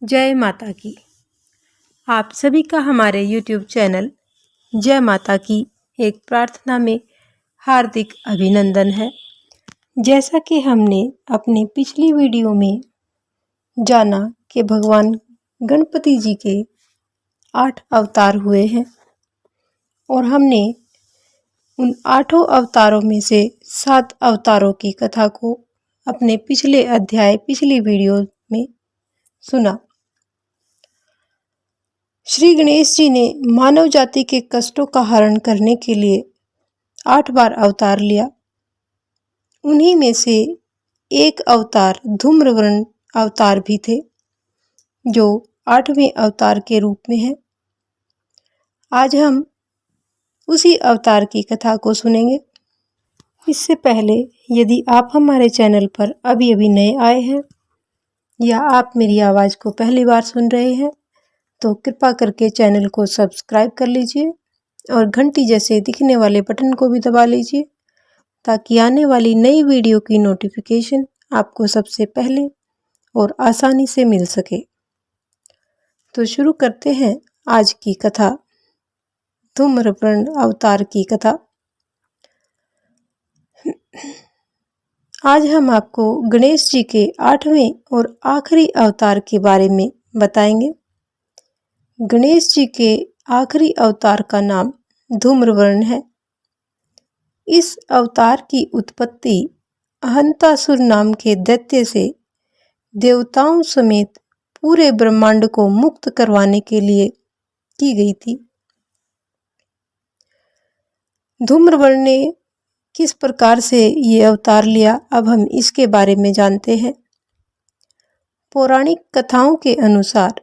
जय माता की। आप सभी का हमारे YouTube चैनल जय माता की एक प्रार्थना में हार्दिक अभिनंदन है। जैसा कि हमने अपनी पिछली वीडियो में जाना कि भगवान गणपति जी के 8 अवतार हुए हैं और हमने उन 8 अवतारों में से 7 अवतारों की कथा को अपने पिछली वीडियो में सुना। श्री गणेश जी ने मानव जाति के कष्टों का हरण करने के लिए 8 बार अवतार लिया। उन्हीं में से एक अवतार धूम्रवर्ण अवतार भी थे, जो 8वें अवतार के रूप में है। आज हम उसी अवतार की कथा को सुनेंगे। इससे पहले यदि आप हमारे चैनल पर अभी नए आए हैं या आप मेरी आवाज़ को पहली बार सुन रहे हैं तो कृपा करके चैनल को सब्सक्राइब कर लीजिए और घंटी जैसे दिखने वाले बटन को भी दबा लीजिए ताकि आने वाली नई वीडियो की नोटिफिकेशन आपको सबसे पहले और आसानी से मिल सके। तो शुरू करते हैं आज की कथा, धूम्रवर्ण अवतार की कथा। आज हम आपको गणेश जी के 8वें और आखिरी अवतार के बारे में बताएंगे। गणेश जी के आखिरी अवतार का नाम धूम्रवर्ण है। इस अवतार की उत्पत्ति अहंतासुर नाम के दैत्य से देवताओं समेत पूरे ब्रह्मांड को मुक्त करवाने के लिए की गई थी। धूम्रवर्ण ने किस प्रकार से ये अवतार लिया, अब हम इसके बारे में जानते हैं। पौराणिक कथाओं के अनुसार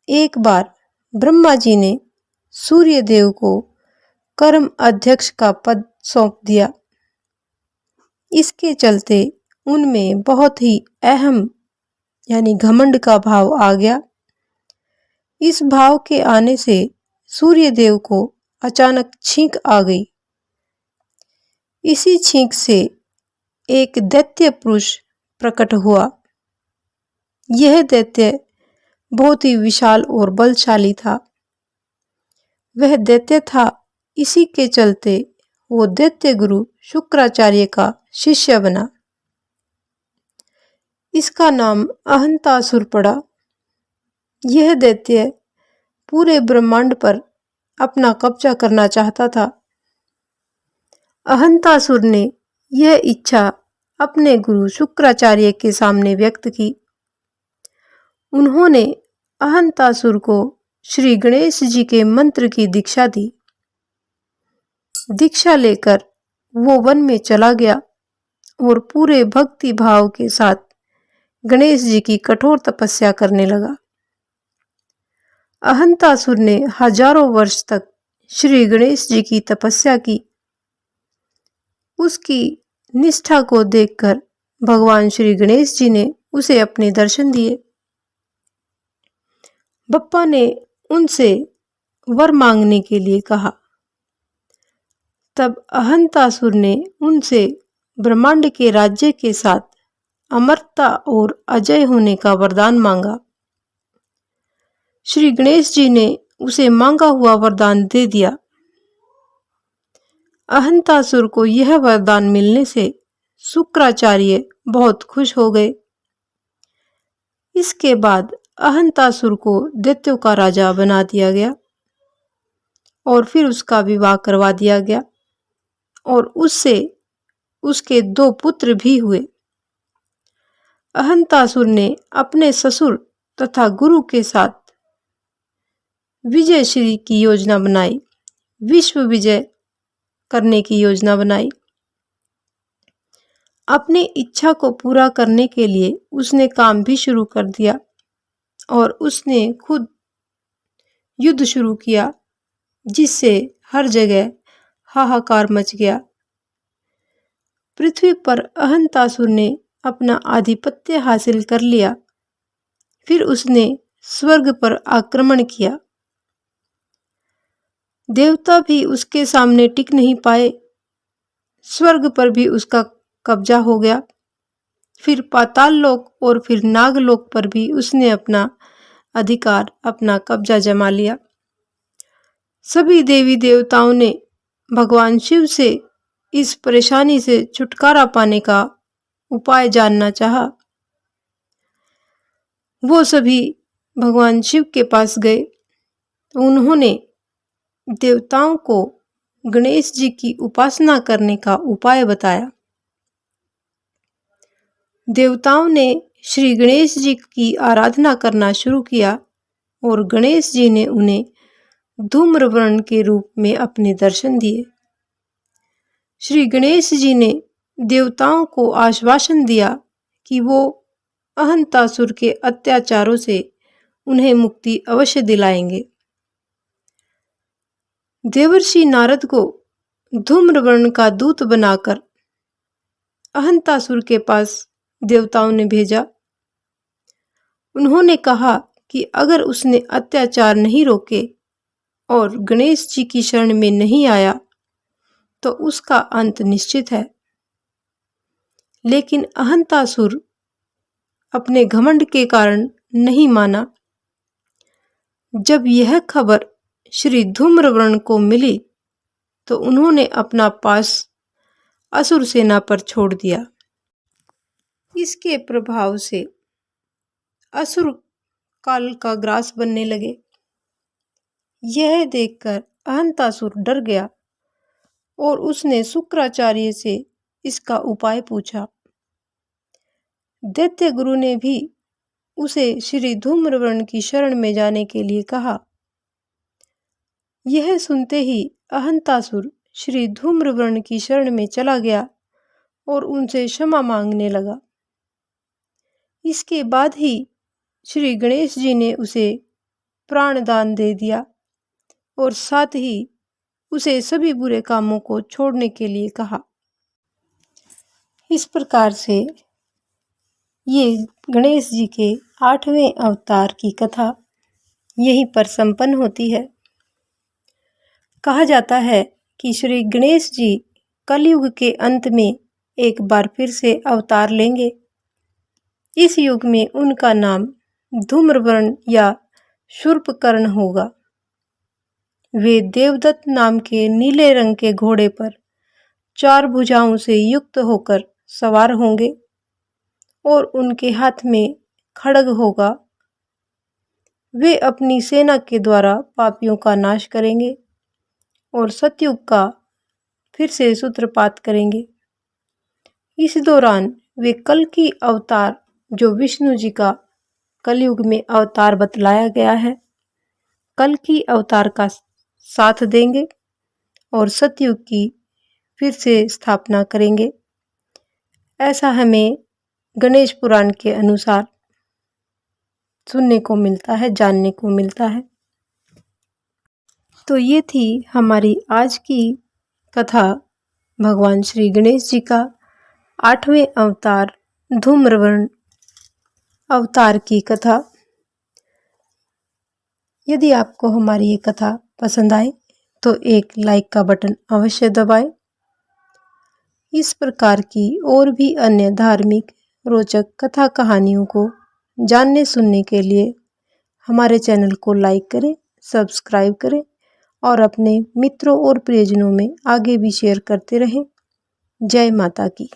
एक बार ब्रह्मा जी ने सूर्य देव को कर्म अध्यक्ष का पद सौंप दिया। इसके चलते उनमें बहुत ही अहम यानी घमंड का भाव आ गया। इस भाव के आने से सूर्य देव को अचानक छींक आ गई। इसी छींक से एक दैत्य पुरुष प्रकट हुआ। यह दैत्य बहुत ही विशाल और बलशाली था। वह दैत्य था, इसी के चलते वो दैत्य गुरु शुक्राचार्य का शिष्य बना। इसका नाम अहंतासुर पड़ा। यह दैत्य पूरे ब्रह्मांड पर अपना कब्जा करना चाहता था। अहंतासुर ने यह इच्छा अपने गुरु शुक्राचार्य के सामने व्यक्त की। उन्होंने अहंतासुर को श्री गणेश जी के मंत्र की दीक्षा दी। दीक्षा लेकर वो वन में चला गया और पूरे भक्ति भाव के साथ गणेश जी की कठोर तपस्या करने लगा। अहंतासुर ने हजारों वर्ष तक श्री गणेश जी की तपस्या की। उसकी निष्ठा को देखकर भगवान श्री गणेश जी ने उसे अपने दर्शन दिए। बप्पा ने उनसे वर मांगने के लिए कहा। तब अहंतासुर ने उनसे ब्रह्मांड के राज्य के साथ अमरता और अजय होने का वरदान मांगा। श्री गणेश जी ने उसे मांगा हुआ वरदान दे दिया। अहंतासुर को यह वरदान मिलने से शुक्राचार्य बहुत खुश हो गए। इसके बाद अहंतासुर को दैत्यों का राजा बना दिया गया और फिर उसका विवाह करवा दिया गया और उससे उसके 2 पुत्र भी हुए। अहंतासुर ने अपने ससुर तथा गुरु के साथ विजयश्री की योजना बनाई, विश्व विजय करने की योजना बनाई। अपनी इच्छा को पूरा करने के लिए उसने काम भी शुरू कर दिया और उसने खुद युद्ध शुरू किया, जिससे हर जगह हाहाकार मच गया। पृथ्वी पर अहंतासुर ने अपना आधिपत्य हासिल कर लिया। फिर उसने स्वर्ग पर आक्रमण किया। देवता भी उसके सामने टिक नहीं पाए। स्वर्ग पर भी उसका कब्जा हो गया। फिर पाताल लोक और फिर नागलोक पर भी उसने अपना अधिकार अपना कब्जा जमा लिया। सभी देवी देवताओं ने भगवान शिव से इस परेशानी से छुटकारा पाने का उपाय जानना चाहा। वो सभी भगवान शिव के पास गए तो उन्होंने देवताओं को गणेश जी की उपासना करने का उपाय बताया। देवताओं ने श्री गणेश जी की आराधना करना शुरू किया और गणेश जी ने उन्हें धूम्रवर्ण के रूप में अपने दर्शन दिए। श्री गणेश जी ने देवताओं को आश्वासन दिया कि वो अहंतासुर के अत्याचारों से उन्हें मुक्ति अवश्य दिलाएंगे। देवर्षि नारद को धूम्रवर्ण का दूत बनाकर अहंतासुर के पास देवताओं ने भेजा। उन्होंने कहा कि अगर उसने अत्याचार नहीं रोके और गणेश जी की शरण में नहीं आया तो उसका अंत निश्चित है। लेकिन अहंतासुर अपने घमंड के कारण नहीं माना। जब यह खबर श्री धूम्रवर्ण को मिली तो उन्होंने अपना पास असुर सेना पर छोड़ दिया। इसके प्रभाव से असुर काल का ग्रास बनने लगे। यह देखकर अहंतासुर डर गया और उसने शुक्राचार्य से इसका उपाय पूछा। दैत्य गुरु ने भी उसे श्री धूम्रवर्ण की शरण में जाने के लिए कहा। यह सुनते ही अहंतासुर श्री धूम्रवर्ण की शरण में चला गया और उनसे क्षमा मांगने लगा। इसके बाद ही श्री गणेश जी ने उसे प्राण दान दे दिया और साथ ही उसे सभी बुरे कामों को छोड़ने के लिए कहा। इस प्रकार से ये गणेश जी के 8वें अवतार की कथा यहीं पर संपन्न होती है। कहा जाता है कि श्री गणेश जी कलयुग के अंत में एक बार फिर से अवतार लेंगे। इस युग में उनका नाम धूम्रवर्ण या शूर्पकर्ण होगा। वे देवदत्त नाम के नीले रंग के घोड़े पर 4 भुजाओं से युक्त होकर सवार होंगे और उनके हाथ में खड्ग होगा। वे अपनी सेना के द्वारा पापियों का नाश करेंगे और सतयुग का फिर से सूत्रपात करेंगे। इस दौरान वे कल की अवतार जो विष्णु जी का कलयुग में अवतार बतलाया गया है, कल की अवतार का साथ देंगे और सतयुग की फिर से स्थापना करेंगे। ऐसा हमें गणेश पुराण के अनुसार सुनने को मिलता है, जानने को मिलता है। तो ये थी हमारी आज की कथा भगवान श्री गणेश जी का 8वें अवतार धूम्रवर्ण अवतार की कथा। यदि आपको हमारी ये कथा पसंद आए तो एक लाइक का बटन अवश्य दबाएं। इस प्रकार की और भी अन्य धार्मिक रोचक कथा कहानियों को जानने सुनने के लिए हमारे चैनल को लाइक करें, सब्सक्राइब करें और अपने मित्रों और प्रियजनों में आगे भी शेयर करते रहें। जय माता की।